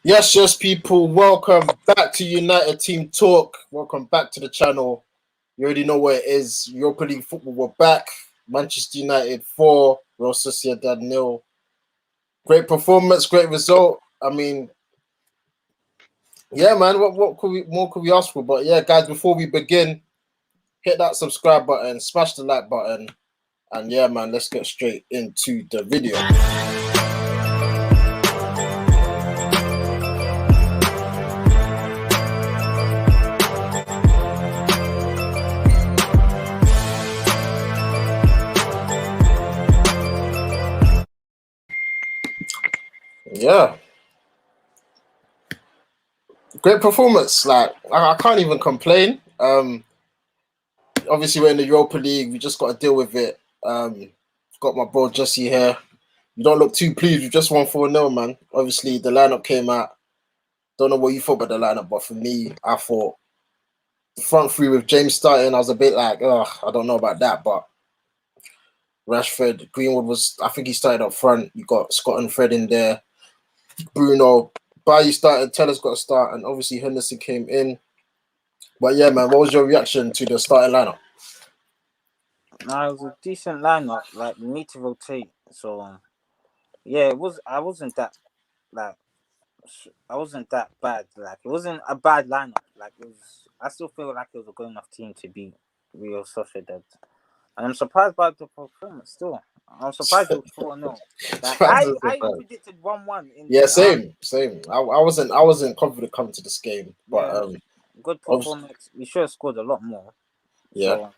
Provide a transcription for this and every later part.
Yes, people. Welcome back to United Team Talk. Welcome back to the channel. You already know where it is. Europa League football. We're back. Manchester United 4, Real Sociedad 0. Great performance, great result. I mean, yeah, man. What more could we ask for? But yeah, guys, before we begin, hit that subscribe button, smash the like button, and yeah, man, let's get straight into the video. Yeah, great performance. Like I can't even complain. Obviously we're in the Europa League. We just got to deal with it. Got my bro Jesse here. You don't look too pleased. We just won 4-0, man. Obviously the lineup came out. Don't know what you thought about the lineup, but for me, I thought the front three with James starting, I was a bit like, oh, I don't know about that. But Rashford, Greenwood was, I think he started up front. You got Scott and Fred in there. Bruno, Bailly started. Teller's got a start, and obviously Henderson came in. But yeah, man, what was your reaction to the starting lineup? No, it was a decent lineup. Like we need to rotate. So yeah, it was. Like I wasn't that bad. Like it wasn't a bad lineup. Like it was. I still feel like it was a good enough team to beat Real Sociedad. And I'm surprised by the performance. Still, I'm surprised it was 4-0. Like I even predicted 1-1 in. Yeah, same. I wasn't confident coming to this game, but Yeah, good performance. We should have scored a lot more. Yeah. So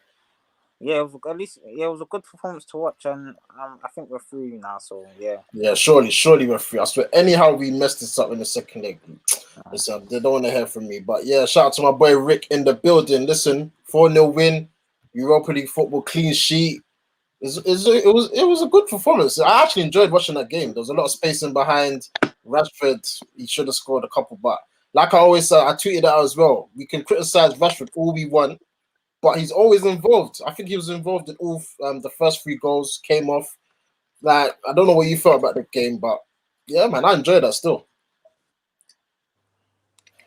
yeah, it was at least it was a good performance to watch, and I think we're through now. So yeah. Yeah, surely we're free. I swear. Anyhow, we messed this up in the second leg. Listen, they don't want to hear from me, but yeah, shout out to my boy Rick in the building. Listen, 4-0 win, Europa League football clean sheet. It was a good performance. I actually enjoyed watching that game. There was a lot of spacing behind Rashford. He should have scored a couple, but like I always said, I tweeted out as well. We can criticize Rashford all we want, but he's always involved. I think he was involved in all the first 3 goals. Came off. Like I don't know what you felt about the game, but yeah, man, I enjoyed that still.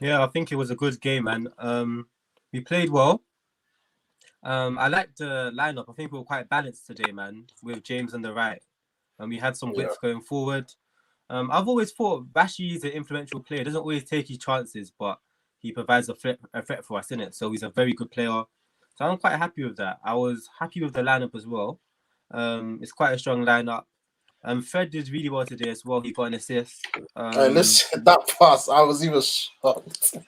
Yeah, I think it was a good game, man. We played well. I liked the lineup. I think we were quite balanced today, man, with James on the right. And we had some width going forward. I've always thought Bashi is an influential player. He doesn't always take his chances, but he provides a threat for us, innit? So he's a very good player. So I'm quite happy with that. I was happy with the lineup as well. It's quite a strong lineup. Fred did really well today as well. He got an assist. Listen, that pass, I was even shocked.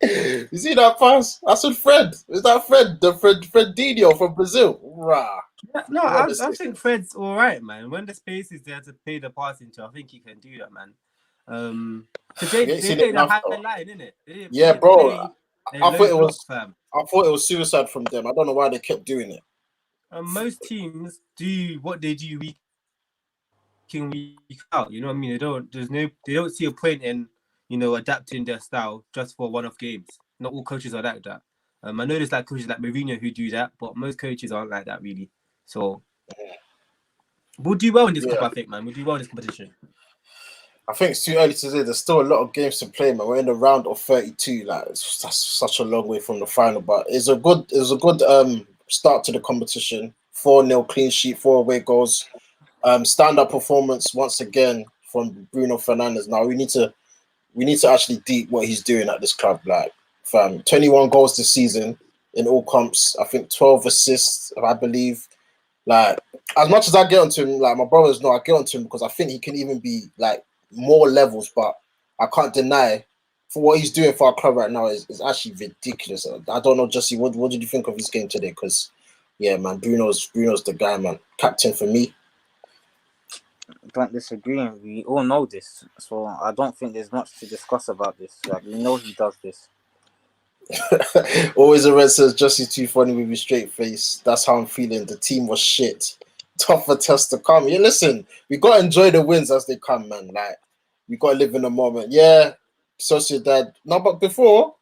You see that pass? I said Fred. Is that Fred? The Fredinho from Brazil. Rah. No, I think Fred's all right, man. When the space is there to play the pass into, I think he can do that, man. Today they played a high line, innit? Yeah, bro. I thought it was suicide from them. I don't know why they kept doing it. Most teams do what they do week in, week out. You know what I mean? They don't see a point in, adapting their style just for one-off games. Not all coaches are like that. I know there's like coaches like Mourinho who do that, but most coaches aren't like that really. So we'll do well in this cup, I think, man. We'll do well in this competition. I think it's too early to say. There's still a lot of games to play, man. We're in the round of 32. Like that's such a long way from the final, but it's a good start to the competition. 4-0 clean sheet, 4 away goals. Stand-up performance once again from Bruno Fernandes. Now we need to actually deep what he's doing at this club. Like, 21 goals this season in all comps. I think 12 assists, I believe. Like, as much as I get onto him, like my brothers know, I get onto him because I think he can even be like more levels. But I can't deny for what he's doing for our club right now is actually ridiculous. I don't know, Jesse, what did you think of his game today? Because yeah, man, Bruno's the guy, man. Captain for me. Don't disagree. We all know this, so I don't think there's much to discuss about this. Like we know he does this. Always a red says Jesse's too funny with his straight face. That's how I'm feeling. The team was shit. Tougher test to come. Yeah, listen, we gotta enjoy the wins as they come, man. Like we gotta live in the moment. Yeah, Sociedad. No, but before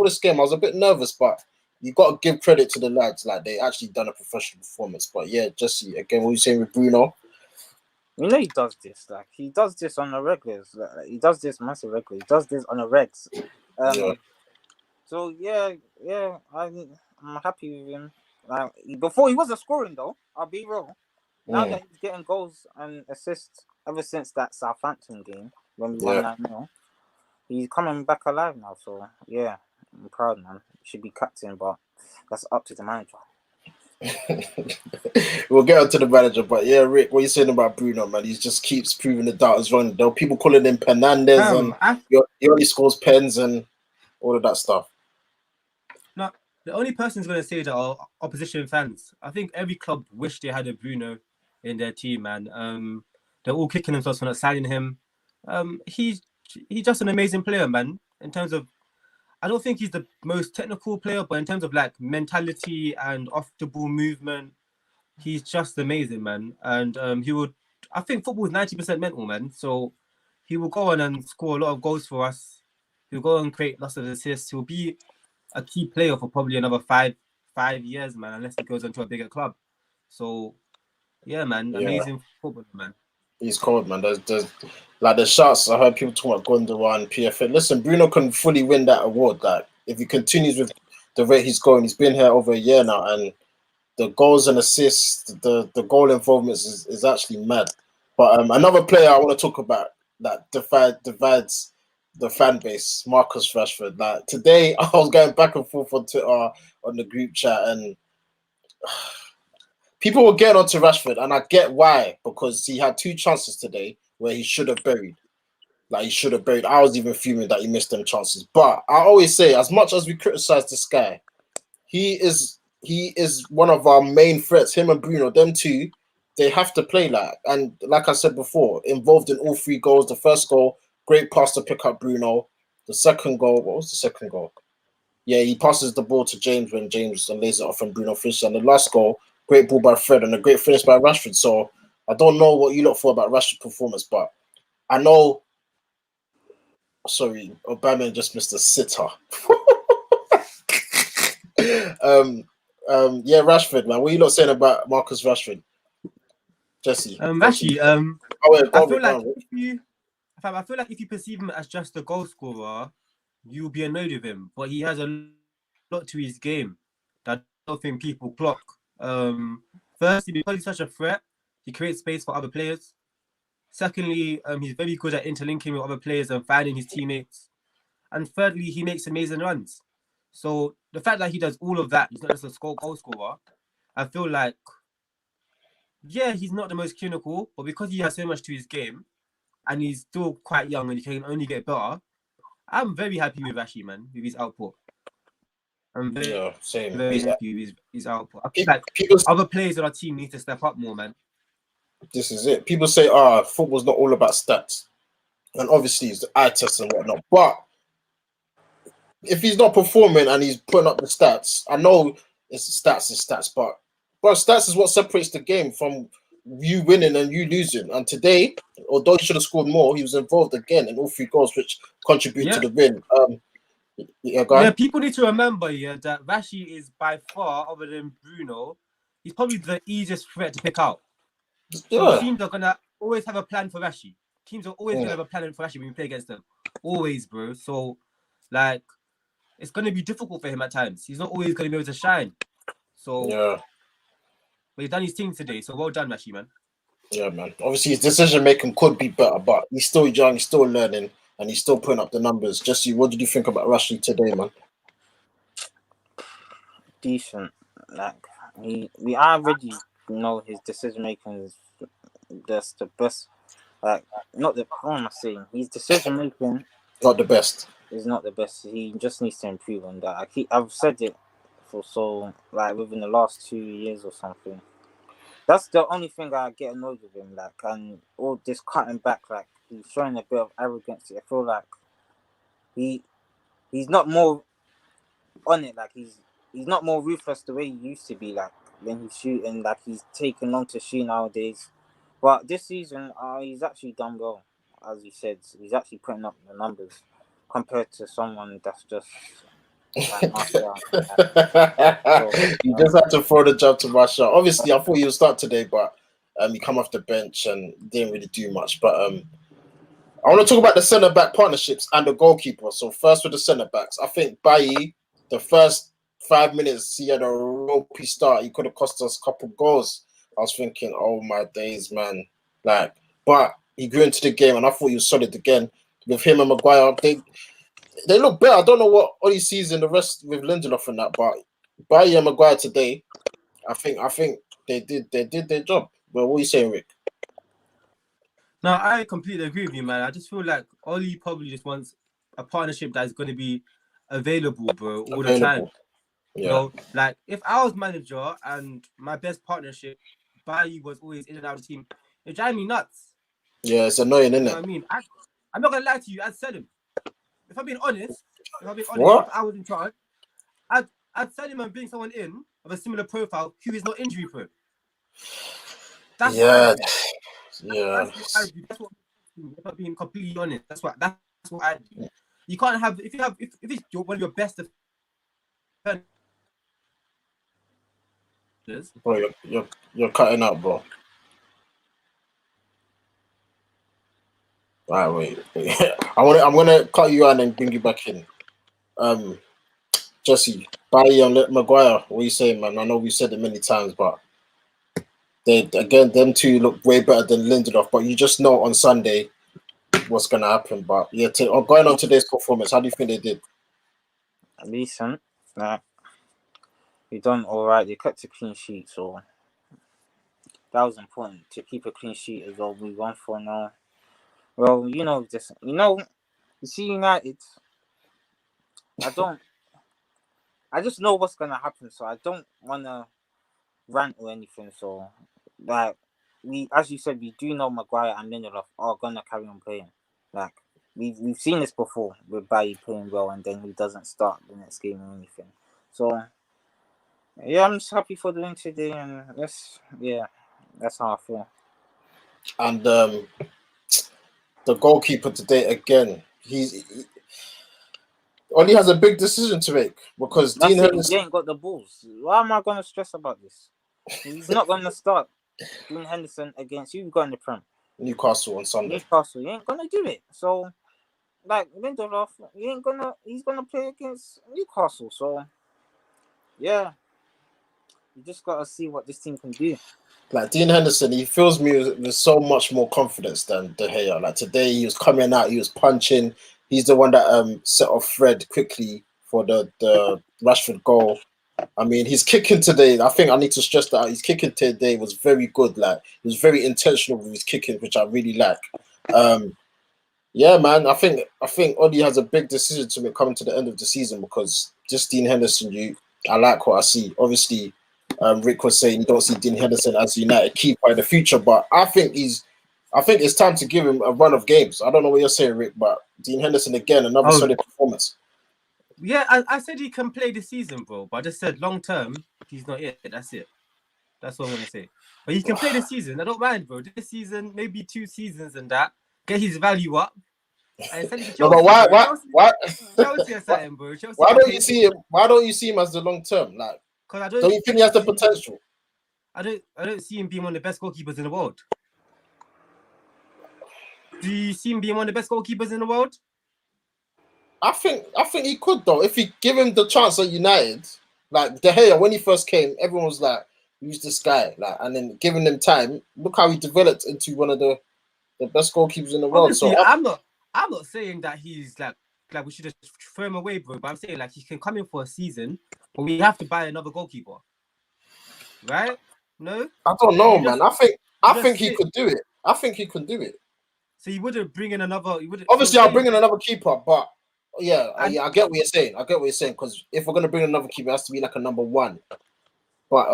this game, I was a bit nervous, but you gotta give credit to the lads. Like they actually done a professional performance. But yeah, Jesse, again, what you saying with Bruno? You know he does this. Like he does this on the regulars. Like, he does this massive regular. He does this on the regs. Yeah. So yeah, I'm happy with him. Like before he wasn't scoring though. I'll be real. Now that he's getting goals and assists ever since that Southampton game when we won Yeah. 9-0, he's coming back alive now. So yeah, I'm proud, man. He should be captain, but that's up to the manager. We'll get on to the manager, but yeah, Rick, what are you saying about Bruno, man? He just keeps proving the doubters wrong. There are people calling him Penandez and he only scores pens and all of that stuff. No, the only person who's going to say that are opposition fans. I think every club wish they had a Bruno in their team, man. They're all kicking themselves for not signing him. He's just an amazing player, man. In terms of, I don't think he's the most technical player, but in terms of like mentality and off the ball movement, he's just amazing, man. And I think football is 90% mental, man. So he will go on and score a lot of goals for us. He'll go and create lots of assists. He'll be a key player for probably another five years, man, unless he goes on to a bigger club. So yeah, man, amazing footballer, man. He's cold, man. There's like the shots. I heard people talk about Gundogan, PFA. Listen, Bruno can fully win that award. Like if he continues with the rate he's going, he's been here over a year now, and the goals and assists, the goal involvement is actually mad. But another player I want to talk about that divides the fan base, Marcus Rashford. Like today, I was going back and forth on Twitter on the group chat, and people were getting onto Rashford, and I get why, because he had 2 chances today where he should have buried. Like he should have buried. I was even fuming that he missed them chances. But I always say, as much as we criticize this guy, he is one of our main threats. Him and Bruno, them two, they have to play like. And like I said before, involved in all 3 goals. The first goal, great pass to pick up Bruno. The second goal, what was the second goal? Yeah, he passes the ball to James when James lays it off and Bruno finishes. And the last goal, great ball by Fred and a great finish by Rashford. So I don't know what you look for about Rashford's performance, but I know. Sorry, Obama just missed a sitter. Yeah, Rashford, man. What are you not saying about Marcus Rashford? Jesse. Actually, I feel like if you perceive him as just a goal scorer, you'll be annoyed with him. But he has a lot to his game that I don't think people clock. Firstly, because he's such a threat, he creates space for other players. Secondly, he's very good at interlinking with other players and finding his teammates. And thirdly, he makes amazing runs. So the fact that he does all of that, he's not just a goal scorer. I feel like, yeah, he's not the most clinical, but because he has so much to his game, and he's still quite young and he can only get better, I'm very happy with Rashi, man, with his output. I'm very happy with his output. I feel like other players on our team need to step up more, man. This is it. People say, football's not all about stats. And obviously it's the eye test and whatnot. But if he's not performing and he's putting up the stats, I know it's stats, but stats is what separates the game from you winning and you losing. And today, although he should have scored more, he was involved again in all 3 goals, which contribute to the win. People need to remember that Rashi is by far, other than Bruno, he's probably the easiest threat to pick out. So teams are gonna always have a plan for Rashi. Teams are always gonna have a plan for Rashi when we play against them. Always, bro. So, like, it's gonna be difficult for him at times. He's not always gonna be able to shine. So, but he's done his thing today. So well done, Rashi, man. Yeah, man. Obviously, his decision making could be better, but he's still young, he's still learning, and he's still putting up the numbers. Jesse, what did you think about Rashi today, man? Decent. Like I already know his decision making is just the best. Like not the what am I saying? His decision making not the best. Is not the best. He just needs to improve on that. I've said it for so like within the last 2 years or something. That's the only thing I get annoyed with him. Like and all this cutting back, like he's showing a bit of arrogance. I feel like he's not more on it. Like he's not more ruthless the way he used to be. Like when he's shooting, like he's taking long to shoot nowadays. But this season, he's actually done well, as you said. He's actually putting up the numbers compared to someone that's just like Martial. You just had to throw the job to Martial. Obviously, I thought he would start today, but He come off the bench and didn't really do much. But I want to talk about the centre back partnerships and the goalkeeper. So first with the centre backs, I think Bailly, the first 5 minutes he had a ropey start. He could have cost us a couple goals. I was thinking, oh my days, man. Like, but he grew into the game, and I thought he was solid again. With him and Maguire, they look better. I don't know what Oli sees in the rest with Lindelof and that, but Bailly and Maguire today, I think they did their job. Well, what are you saying, Rick? No, I completely agree with you, man. I just feel like Oli probably just wants a partnership that's going to be available, bro, all the time. Yeah. You know, like if I was manager and my best partnership, Bailly was always in and out of the team, it drives me nuts. Yeah, it's annoying, isn't You it? know what I mean? I'm not gonna lie to you. I'd sell him. If I'm being honest, if I was in charge, I'd sell him and bring someone in of a similar profile who is not injury prone. That's what I do. That's what I do. That's what, if I'm being completely honest, that's what I do. You can't have if it's one of your best defenders. Bro, you're cutting out, bro. All right, wait. I'm gonna cut you out and then bring you back in. Jesse, Bailly and Maguire, what are you saying, man? I know we said it many times, but them two look way better than Lindelof. But you just know on Sunday what's gonna happen. But yeah, going on today's performance, how do you think they did? Decent. Like, we done all right. They kept a clean sheet, so that was important to keep a clean sheet as well. We won 4-0. Well, you see United. I just know what's gonna happen, so I don't wanna rant or anything. So, like, as you said, we do know Maguire and Lindelof are gonna carry on playing. Like, we've seen this before with Bailly playing well and then he doesn't start the next game or anything. So, yeah, I'm just happy for the win today, and that's how I feel. And the goalkeeper today again, he only has a big decision to make because That's Dean it. Henderson. He ain't got the balls. Why am I gonna stress about this? He's not gonna start. Dean Henderson against you got in the Prem. Newcastle on Sunday. Newcastle, he ain't gonna do it. So, like Lindelof, he's gonna play against Newcastle. So, yeah, you just gotta see what this team can do. Like Dean Henderson, he fills me with so much more confidence than De Gea. Like today, he was coming out, he was punching. He's the one that set off Fred quickly for the Rashford goal. I mean, his kicking today, I think I need to stress that out. His kicking today was very good. Like, he was very intentional with his kicking, which I really like. Yeah, man, I think Oli has a big decision to make coming to the end of the season because just Dean Henderson, I like what I see. Obviously, Rick was saying you don't see Dean Henderson as a United keeper in the future, but I think it's time to give him a run of games. I don't know what you're saying, Rick, but Dean Henderson again, another solid performance. Yeah, I said he can play this season, bro. But I just said long term, he's not it. That's it. That's what I'm gonna say. But he can play this season. I don't mind, bro. This season, maybe 2 seasons and that. Get his value up. And send it to Chelsea, no, but why? Chelsea or something, bro. Chelsea why don't you see him? Why don't you see him as the long term? Like, don't you think he has the potential? I don't see him being one of the best goalkeepers in the world. Do you see him being one of the best goalkeepers in the world? I think he could though. If he give him the chance at United, like De Gea when he first came, everyone was like, "Who's this guy?" Like, and then giving him time, look how he developed into one of the best goalkeepers in the world. Obviously, So I'm not saying that he's like we should just throw him away, bro. But I'm saying like he can come in for a season, but we have to buy another goalkeeper, right? No, I don't know, man. I think he could do it. I think he could do it. So you wouldn't bring in another. Obviously, I'll bring in another keeper, but yeah, I get what you're saying. Because if we're gonna bring another keeper, it has to be like a number 1. But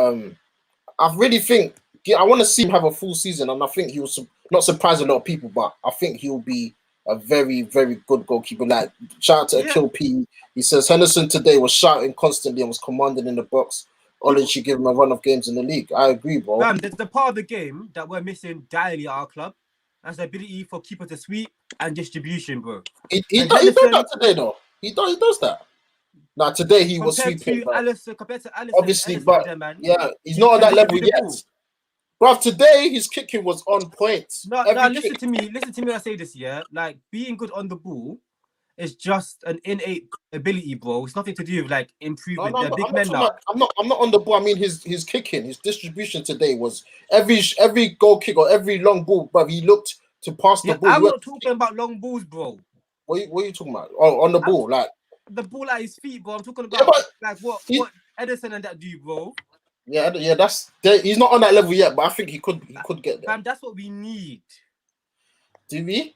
I really think I want to see him have a full season, and I think he will not surprise a lot of people, but I think he will be a very, very good goalkeeper. Like, shout out to Akil P. He says Henderson today was shouting constantly and was commanding in the box. Ollie should give him a run of games in the league. I agree, bro. Man, there's the part of the game that we're missing direly at our club. That's the ability for keeper to sweep and distribution, bro. He does that today, though. He does that. Now, today he was sweeping. Compared to Alisson, obviously, Alisson but there, man. yeah, he's not on that level yet. Bruv, today his kicking was on point. No, Every listen kick. to me. Listen to me when I say this, yeah? Like, being good on the ball is just an innate ability, bro. It's nothing to do with, like, improvement. They're big men now. I'm not on the ball. I mean, his kicking, his distribution today was every goal kick or every long ball, bruv, he looked to pass the Yeah, ball. I'm not talking about long balls, bro. What are you talking about? Oh, on the ball, like the ball at his feet, bro. I'm talking yeah, about but like what Edison and that do, bro. yeah, he's not on that level yet, but I think he could get there. Fam, that's what we need. Do we?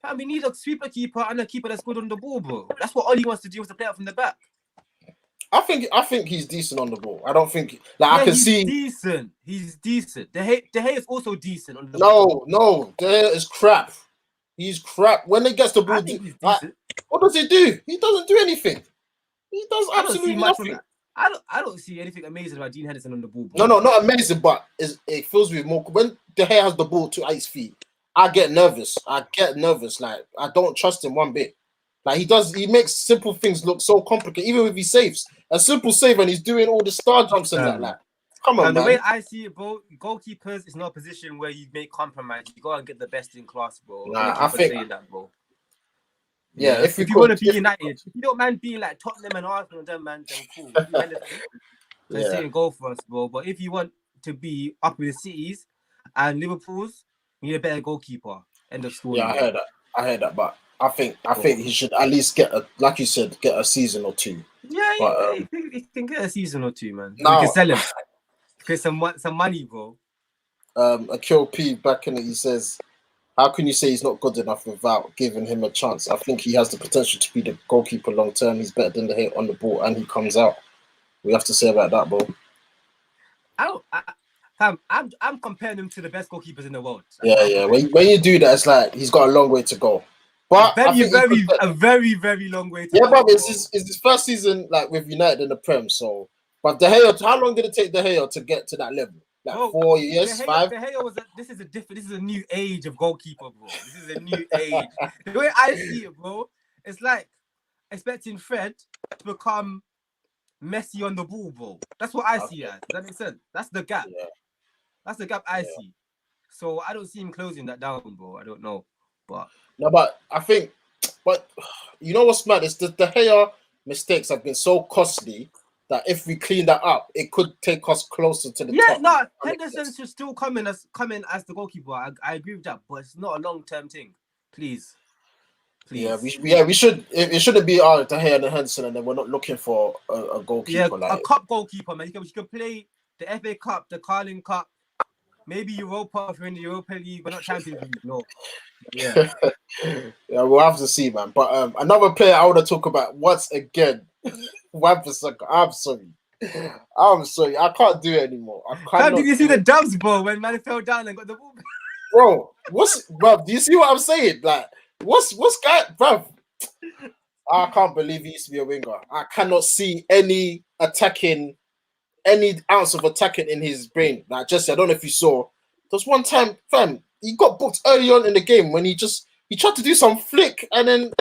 Fam, we need a sweeper keeper and a keeper that's good on the ball, bro. That's what Oli wants to do, is to play out from the back. I think he's decent on the ball. I don't think I can see decent. He's decent. De Gea is also decent on the ball. No, De Gea is crap. He's crap. When he gets the ball, what does he do? He doesn't do anything. He does absolutely nothing. I don't see anything amazing about Dean Henderson on the ball, No, bro. not amazing, but it fills with more. When De Gea has the ball to his feet, I get nervous. Like, I don't trust him one bit. Like, he makes simple things look so complicated. Even if he saves a simple save and he's doing all the star jumps and that. Like, come on, man. The way I see it, bro, goalkeepers is not a position where you make compromise. You go and get the best in class, bro. Nah, I think saying that, bro. Yeah, if you want to be United, if you don't mind being like Tottenham and Arsenal, then cool. Let's say and go for us, bro. But if you want to be up with the Cities and Liverpool's, you need a better goalkeeper. End of story. Yeah, I heard that, but I think he should at least get like you said, get a season or two. Yeah, he can get a season or two, man. No. We can sell him. Get some money, bro. Akil P back in it, he says, how can you say he's not good enough without giving him a chance? I think he has the potential to be the goalkeeper long term. He's better than the hit on the ball, and he comes out. We have to say about that, bro. I'm comparing him to the best goalkeepers in the world. Yeah. When you do that, it's like he's got a long way to go. But a very, very long way to go. Yeah, but it's his first season like with United in the Prem. So, but De Gea, how long did it take De Gea to get to that level? Like 4 years, 5. De Gea this is a new age of goalkeeper, bro. This is a new age. The way I see it, bro, it's like expecting Fred to become Messi on the ball, bro. That's what I see as. Does that make sense? That's the gap. Yeah. That's the gap I see. So I don't see him closing that down, bro. I don't know, but I think, you know what's mad is the De Gea mistakes have been so costly that if we clean that up, it could take us closer to the top. Yeah, no, Henderson should still come in as the goalkeeper. I agree with that, but it's not a long-term thing. Please. Yeah, we should. It shouldn't be De Gea and Henderson, and then we're not looking for a goalkeeper. Yeah, a cup goalkeeper, man. You can play the FA Cup, the Carling Cup, maybe Europa if you're in the Europa League, but not Champions League. No. Yeah. Yeah, we'll have to see, man. But another player I want to talk about once again, Wan-Bissaka. I'm sorry. I can't do it anymore. Did you see the dubs, bro, when man fell down and got the ball? Bro, do you see what I'm saying? Like, what's guy, bro? I can't believe he used to be a winger. I cannot see any ounce of attacking in his brain. Like, Jesse, I don't know if you saw. There's one time, fam, he got booked early on in the game when he tried to do some flick and then,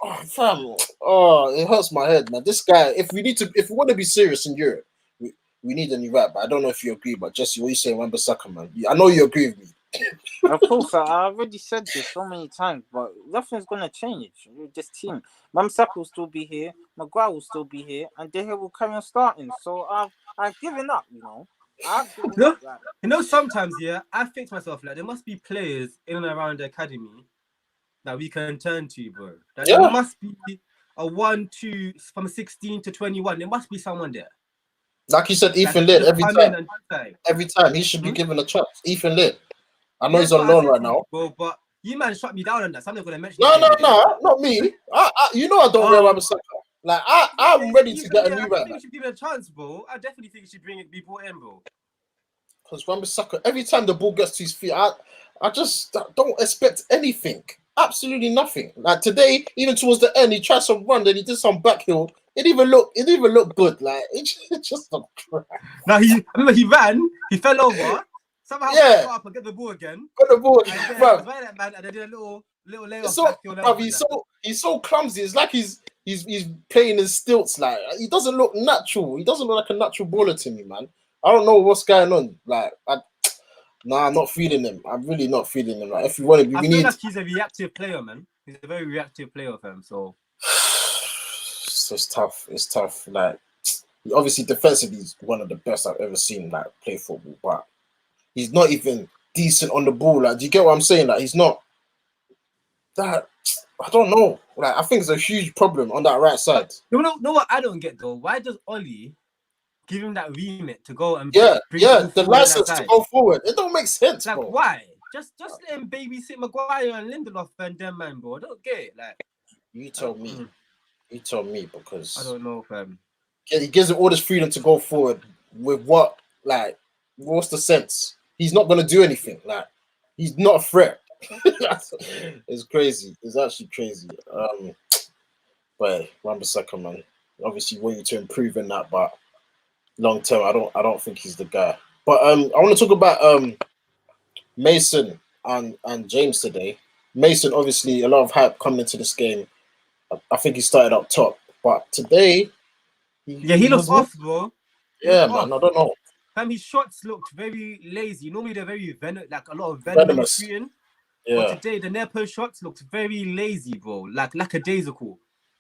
it hurts my head, man. This guy, if we want to be serious in Europe, we need a new rap. But I don't know if you agree, but Jesse, what you saying, Wan-Bissaka, man? I know you agree with me. Of course, I already said this so many times, but nothing's gonna change with this team. Wan-Bissaka will still be here, Maguire will still be here, and De Gea will carry on starting. So I've given up, you know. Sometimes, I think to myself, like, there must be players in and around the academy that we can turn to, bro. There must be a 1-2 from 16 to 21. There must be someone there. Like you said, Ethan Lidd, every time he should be given a chance. Ethan Lidd. I know he's on loan right now. Bro, but you man shut me down on that. So I'm not going to mention No, not me. I don't wear Wan-Bissaka. Like, I'm ready to get a new right. I think you should give it a chance, bro. I definitely think you should be brought in, bro. Because Wan-Bissaka, every time the ball gets to his feet, I just don't expect anything. Absolutely nothing. Like today, even towards the end, he tried some run, then he did some back heel. It didn't even look good. Like it just looked crap. Now I remember he ran, he fell over. Somehow he got up and get the ball again. Got the ball, bro. Man, and I did a little layoff. He's so clumsy. It's like he's playing in stilts. Like he doesn't look natural. He doesn't look like a natural baller to me, man. I don't know what's going on. Like Nah, I'm not feeling him. I'm really not feeling him. Like, if you want to, I we feel need. like he's a reactive player, man. He's a very reactive player, fam. So It's tough. It's tough. Like, obviously, defensively, he's one of the best I've ever seen like play football, but he's not even decent on the ball. Like, do you get what I'm saying? Like, he's not that. I don't know. Like, I think it's a huge problem on that right side. you know what I don't get though? Why does Ollie give him that remit to go and Yeah, bring the yeah, ball the forward on that license to side? go forward. It don't make sense, Like, bro. why? Just let him babysit Maguire and Lindelof and them, man, bro. I don't get it. Like, You tell me. You tell me because I don't know, fam. he gives him all this freedom to go forward with what? Like, what's the sense? He's not gonna do anything. Like, he's not a threat. It's crazy. It's actually crazy. But Wan-Bissaka, man, obviously want you to improve in that, but long term, I don't think he's the guy. But I want to talk about Mason and James today. Mason, obviously, a lot of hype coming into this game. I think he started up top, but today, He looks was off, bro. Yeah, man, I don't know. Fam, his shots looked very lazy. Normally they're very like a lot of Venomous. shooting. Yeah. But today the near post shots looked very lazy, bro. Like lackadaisical.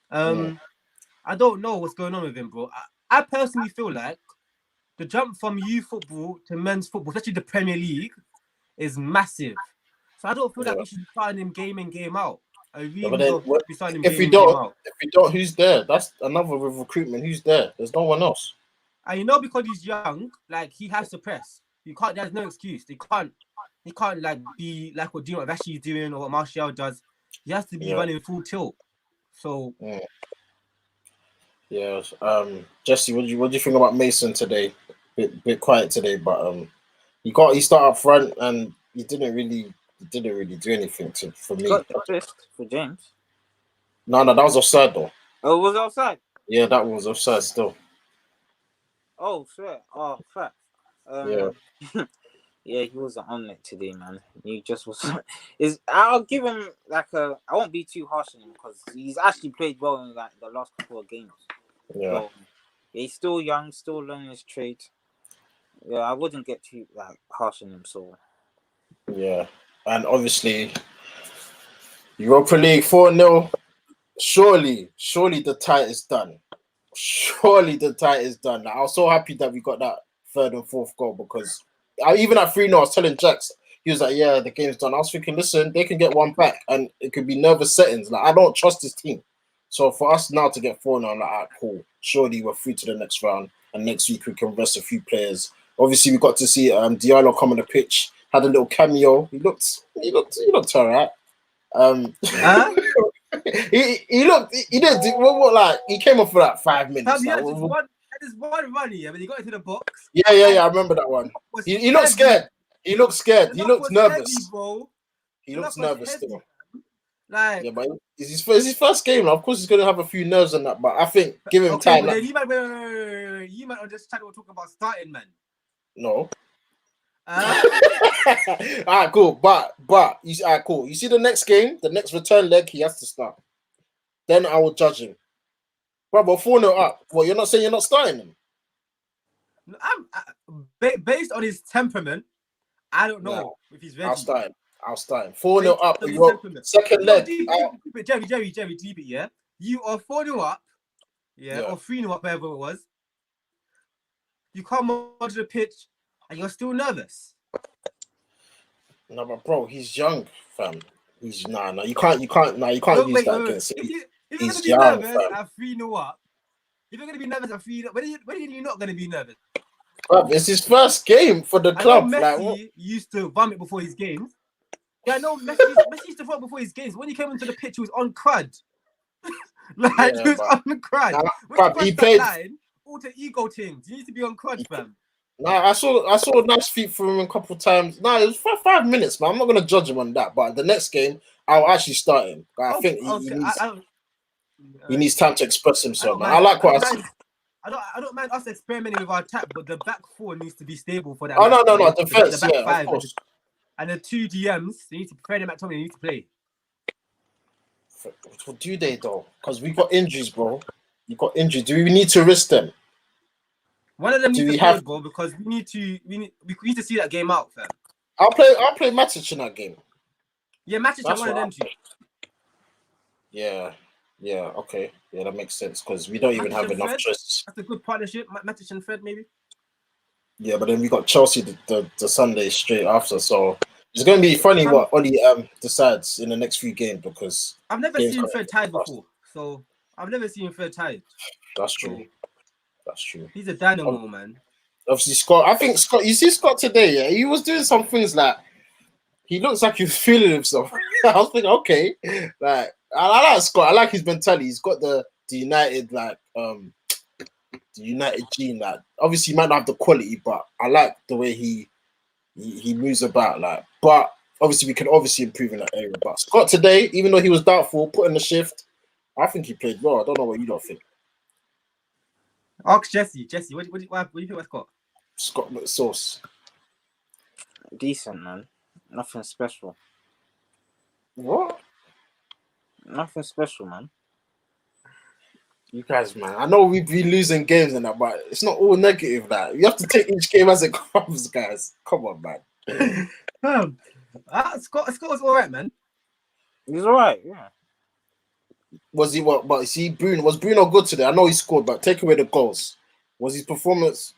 I don't know what's going on with him, bro. I personally feel like the jump from youth football to men's football, especially the Premier League, is massive. So I don't feel like we should be starting him game in, game out. I really don't feel like we starting him if game we in, game don't, out. if we don't, who's there? That's another with recruitment. Who's there? There's no one else. And you know, because he's young, like he has to press. You can't. There's no excuse. He can't like be like what Dino Vashi is doing or what Martial does. He has to be running full tilt. So Jesse, what do you think about Mason today? Bit quiet today, but he started up front and he didn't really do anything for me. Got the assist for James. No, that was offside though. Oh, was it offside? Yeah, that was offside still. Oh, swear. Oh, fact. Yeah. Yeah, he wasn't on it today, man. He just was. I'll give him like I won't be too harsh on him because he's actually played well in like the last couple of games. Yeah. So, he's still young, still learning his trade. Yeah, I wouldn't get too like harsh on him. So. Yeah, and obviously Europa League 4-0. Surely the tie is done. Surely the tie is done. Like, I was so happy that we got that third and fourth goal because even at 3-0, I was telling Jax, he was like, yeah, the game's done. I was thinking, listen, they can get one back and it could be nervous settings. Like, I don't trust this team. So for us now to get 4-0, I'm like, all right, cool. Surely we're through to the next round. And next week we can rest a few players. Obviously, we got to see Diallo come on the pitch, had a little cameo. He looked all right. He did what like he came up for like 5 minutes. He had this one run here, but he got into the box. Yeah, I remember that one. He looked scared. He looked scared. He looked nervous. Heavy, bro. He looks nervous still. Like, yeah, but it's his first game. Of course, he's gonna have a few nerves on that. But I think give him time. But you might on this channel talk about starting, man. No. Alright, cool. But cool. You see the next game, the next return leg, he has to start. Then I will judge him. But 4-0 up. Well, you're not saying you're not starting him. Based on his temperament, I don't know if he's ready. I'll start him. 4-0 up. Second leg. Jerry, deep it, yeah? You are 4-0 up, or 3-0 up, whatever it was. You come onto the pitch and you're still nervous. No, but bro, he's young, fam. He's you can't use that against him. If you're gonna be nervous at 3-0 up, if you're gonna be nervous at 3-0, when are you not gonna be nervous? Bro, it's his first game for the club. Messi used to vomit before his games. Yeah, I know Messi used to vomit before his games. When he came into the pitch, he was on crud. He was on crud. He played alter ego things. He needs to be on crud, fam. I saw a nice feat from him a couple of times. It was for 5 minutes, man. I'm not gonna judge him on that. But the next game, I'll actually start him. I think he needs time to express himself, man. I like what I see. I don't mind us experimenting with our attack, but the back four needs to be stable for that. Oh no, defense, the back five, of course. And the two DMs, they need to Fred and McTominay need to play. Do they though? Because we got injuries, bro. You got injuries. Do we need to risk them? One of them needs to play, bro, because we need to see that game out, fam. I'll play Matic in that game. Yeah, Matic That's one of what them two. Yeah, okay. Yeah, that makes sense because we don't even Matic have and enough Fred. choices. That's a good partnership. Matic and Fred, maybe. Yeah, but then we got Chelsea the Sunday straight after, so it's going to be funny what Oli decides in the next few games because I've never games seen coming Fred tied fast. before, so I've never seen Fred tied. That's true. So That's true. he's a dynamo, man. Obviously, Scott. I think Scott. You see Scott today. Yeah, he was doing some things like he looks like he was feeling himself. I was thinking, okay, like I like Scott. I like his mentality. He's got the United the United gene. Like obviously, he might not have the quality, but I like the way he moves about. Like, but obviously, we can obviously improve in that area. But Scott today, even though he was doubtful, put in the shift. I think he played well. I don't know what you don't think. Ask Jesse. Jesse, what do you think about Scott? Scott McSauce. Decent, man. Nothing special. What? Nothing special, man. You guys, man. I know we've been losing games and that, but it's not all negative. That you have to take each game as it comes, guys. Come on, man. Scott was all right, man. He's alright, yeah. Was he what? But see, was Bruno good today? I know he scored, but take away the goals. Was his performance?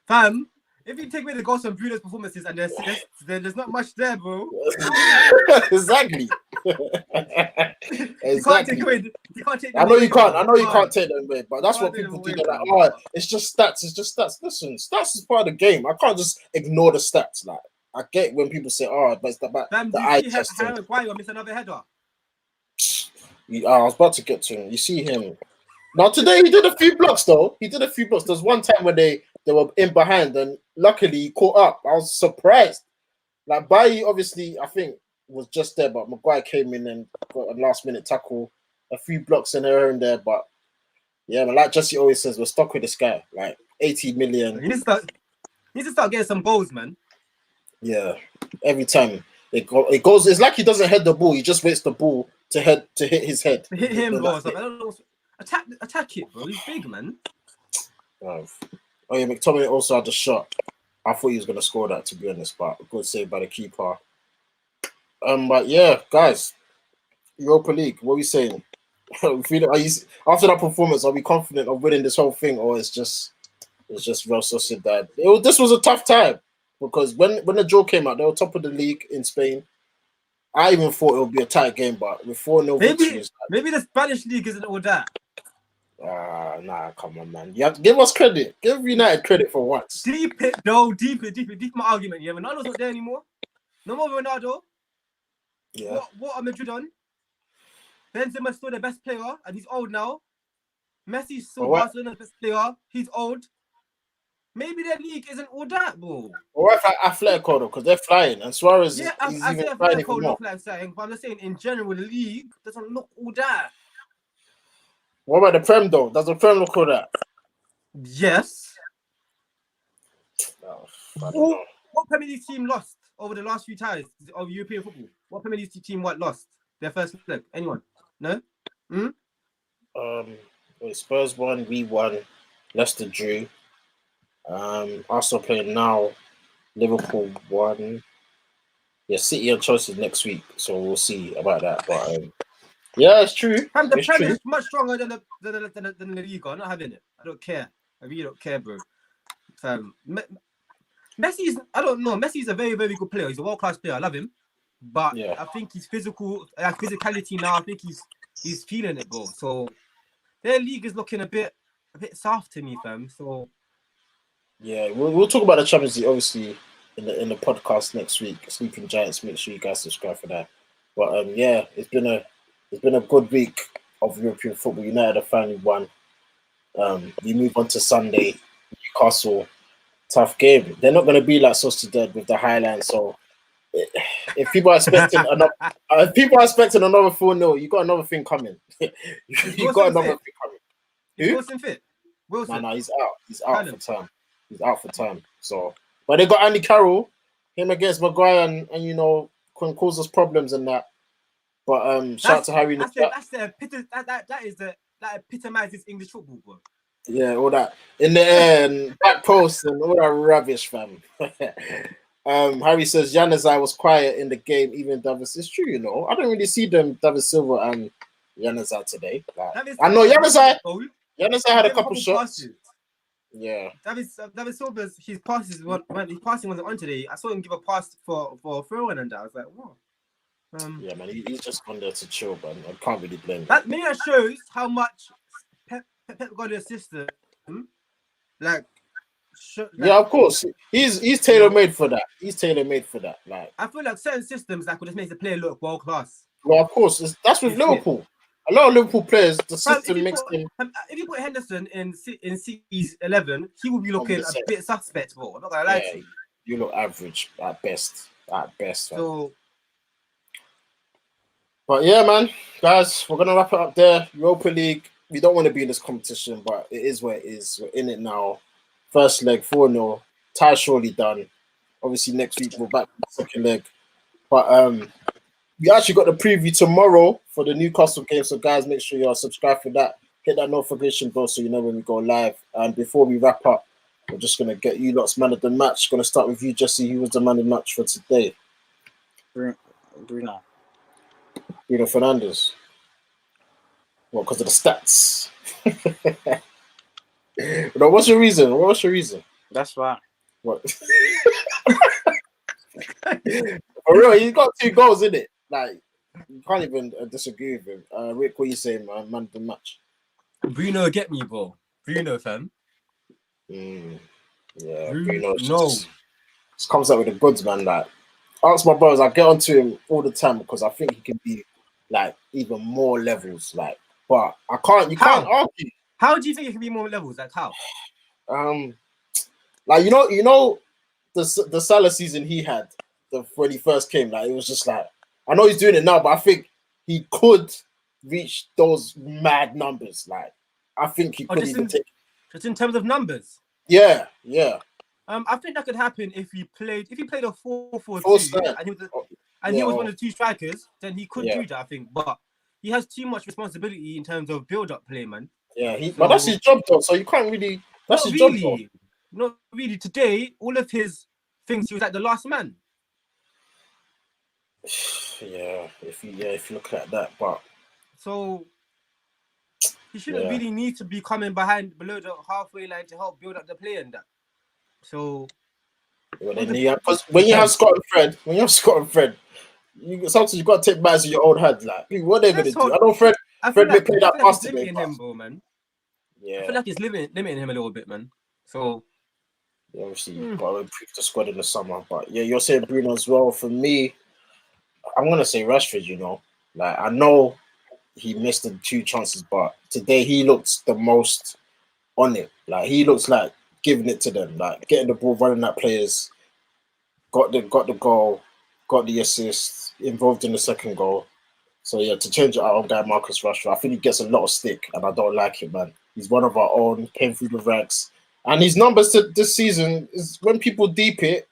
Fam, if you take away the goals from Bruno's performances and there's not much there, bro. Exactly. Exactly. You can't take them I know away, you can't. bro. I know you can't take them away, but that's what Can't take people them do. away, They're like, bro. oh, it's just stats. It's just stats. Listen, stats is part of the game. I can't just ignore the stats. Like, I get when people say, oh, but it's about Fam, the do eye you see testing. Harry Maguire miss another header? I was about to get to him. You see him. Now today he did a few blocks though. He did a few blocks. There's one time where they were in behind and luckily he caught up. I was surprised. Like Bailly obviously I think was just there, but Maguire came in and got a last minute tackle, a few blocks in there and there. But yeah, man, like Jesse always says, we're stuck with this guy. Like 80 million. He needs to start getting some goals, man. Yeah, every time it goes. It's like he doesn't head the ball. He just waits the ball to hit his head. Hit him, Then bro. that's it. I don't know. Attack it, bro. He's big, man. Oh yeah, McTominay also had the shot. I thought he was gonna score that, to be honest, but good save by the keeper. But yeah, guys, Europa League. What are we saying? After that performance? Are we confident of winning this whole thing, or it's just Real Sociedad? This was a tough time because when the draw came out, they were top of the league in Spain. I even thought it would be a tight game, but with 4-0 victories, maybe the Spanish league isn't all that. Nah, come on, man. You have to give us credit. Give United credit for once. Deep my argument. Yeah, Ronaldo's not there anymore. No more Ronaldo. Yeah. What are Madrid on? Benzema's still the best player, and he's old now. Messi's still Barcelona's best player. He's old. Maybe their league isn't all that, bro. Or what if Atletico though, because they're flying, and Suarez is I even say flying Atletico even more. look like saying, but I'm just saying in general, the league doesn't look all that. What about the Prem though? Does the Prem look all that? Yes. Oh, I don't know. What Premier League team lost over the last few ties of European football? What Premier League team lost their first leg? Anyone? No? Spurs won, we won, Leicester drew. Arsenal playing now, Liverpool won. Yeah, City and Chelsea next week, so we'll see about that. But yeah, it's true. And the it's Premier true. is much stronger than the Liga. I'm not having it. I don't care. I really don't care, bro. Messi's, I don't know. Messi's a very, very good player. He's a world-class player. I love him. But yeah. I think his physicality now, I think he's feeling it, bro. So their league is looking a bit soft to me, fam. So yeah, we'll talk about the Champions League obviously in the podcast next week. Sleeping Giants, make sure you guys subscribe for that. But yeah, it's been a good week of European football. United have finally won. We move on to Sunday, Newcastle. Tough game. They're not going to be like Sociedad with the highlights. So if people are expecting another 4-0, you got another thing coming. you got another thing coming. Is Wilson fit? Wilson? No, he's out. He's out for time. He's out for time. So, but they got Andy Carroll, him against Maguire, and can cause us problems and that. But shout out to Harry. That epitomizes English football, bro. Yeah, all that in the air and back post and all that rubbish, fam. Harry says Januzaj was quiet in the game, even Davis. It's true, you know. I don't really see them, David Silva and Januzaj today. Like, I know Januzaj had a couple shots. Passes. Yeah. David Silva's his passing wasn't on today. I saw him give a pass for a throw in and that. I was like, what? Yeah, man, he's just gone there to chill, man. I can't really blame him. That maybe that shows how much Pep Guardiola's system, like, yeah, of course. He's tailor made for that. He's tailor made for that. Like, I feel like certain systems that could just make the player look world class. Well, of course, that's with Liverpool. A lot of Liverpool players, the system makes them. If you put Henderson in City's 11, he will be looking 100%. A bit suspect, bro. I'm not gonna lie to you. You look average at best. So, but yeah, man, guys, we're gonna wrap it up there. Europa League. We don't want to be in this competition, but it is where it is. We're in it now. First leg 4-0. Tie surely done. Obviously, next week we're back to the second leg. But we actually got the preview tomorrow for the Newcastle game. So, guys, make sure you're subscribed for that. Hit that notification bell so you know when we go live. And before we wrap up, we're just going to get you lot's man of the match. Going to start with you, Jesse. Who was the man of the match for today? Bruno Fernandes. Well, because of the stats. No, what's your reason? That's why. What? For real, he's got 2 goals, in it. Like, you can't even disagree with him. Rick, what are you saying, man of the match? Bruno, get me, bro. Bruno, fam. Yeah, Bruno just comes out with the goods, man. Like, ask my brothers, I get onto him all the time because I think he can be like even more levels. Like, but I can't. You can't argue. How do you think it can be more levels? Like how? Like you know, the Salah season he had when he first came. Like, it was just like, I know he's doing it now, but I think he could reach those mad numbers. Like, I think he could even take. Just in terms of numbers. Yeah. I think that could happen if he played a 4-4-2 and he was one of the 2 strikers, then he could do that, I think. But he has too much responsibility in terms of build-up play, man. Yeah, but that's his job, though. So you can't really. That's his job, though. Not really. Today, all of his things, he was like the last man. Yeah, if you look at that, but so he shouldn't really need to be coming below the halfway line to help build up the play and that. So when you have Scott and Fred, sometimes you got to take matters in your own hands. Like, what are they going to do? I know Fred may play that pass today. Man. Yeah, I feel like it's limiting him a little bit, man. So obviously you've got to improve the squad in the summer. But yeah, you're saying Bruno as well. For me, I'm gonna say Rashford. You know, like, I know he missed the 2 chances, but today he looks the most on it. Like, he looks like giving it to them, like getting the ball, running at players. Got the goal, got the assist, involved in the second goal. So yeah, to change it out on guy Marcus Rashford, I think he gets a lot of stick, and I don't like it, man. He's one of our own, came through the ranks, and his numbers this season is, when people deep it,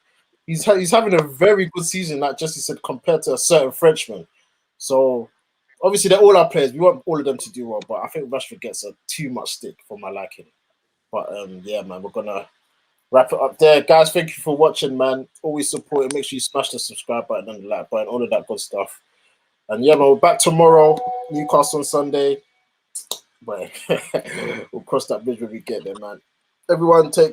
he's having a very good season, like Jesse said, compared to a certain Frenchman. So obviously they're all our players. We want all of them to do well, but I think Rashford gets too much stick for my liking. But yeah, man, we're gonna wrap it up there, guys. Thank you for watching, man. Always support it. Make sure you smash the subscribe button and the like button, all of that good stuff. And yeah, man, we're back tomorrow. Newcastle on Sunday. But we'll cross that bridge when we get there, man. Everyone, take